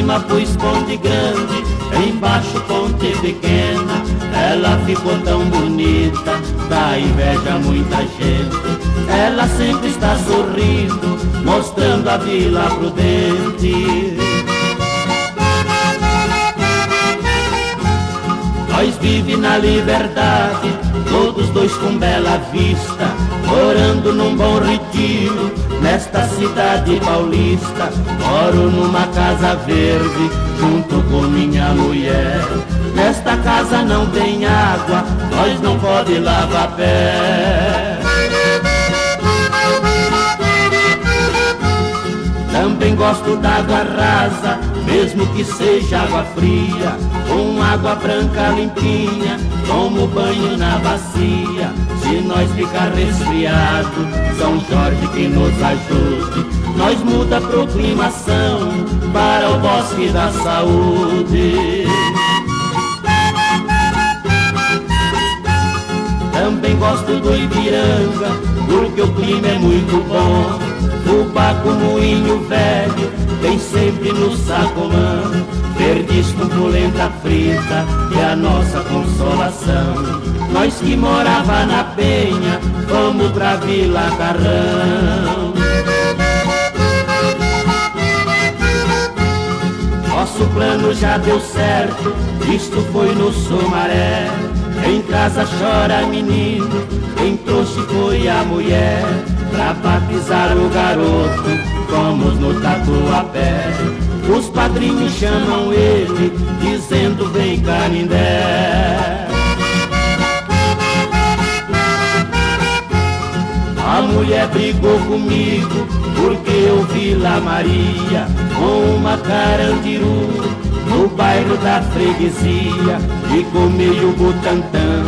cima pus ponte grande, embaixo ponte pequena. Ela ficou tão bonita, dá inveja a muita gente. Ela sempre está sorrindo, mostrando a Vila Prudente. Nós vive na liberdade, todos dois com bela vista, morando num bom retiro, nesta cidade paulista. Moro numa casa verde, junto com minha mulher. Nesta casa não tem água, nós não pode lavar pé. Também gosto d'água rasa, mesmo que seja água fria, com água branca limpinha, tomo banho na bacia. Se nós ficar resfriado, São Jorge que nos ajude, nós muda a proclamação para o Bosque da Saúde. Também gosto do Ipiranga, porque o clima é muito bom. Fubá com moinho velho, tem sempre no Sacomã. Perdiz com polenta frita, é a nossa consolação. Nós que morava na Penha, vamos pra Vila Carrão. Nosso plano já deu certo, isto foi no Sumaré. Em casa chora menino, quem trouxe foi a mulher. Pra batizar o garoto, fomos no Tatuapé. Os padrinhos chamam ele, dizendo vem Canindé. A mulher brigou comigo, porque eu vi lá Maria com uma carandiru no bairro da freguesia. Ficou meio butantã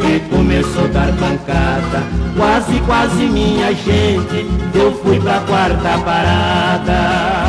e começou a dar pancada. Quase, quase minha gente, eu fui pra quarta parada.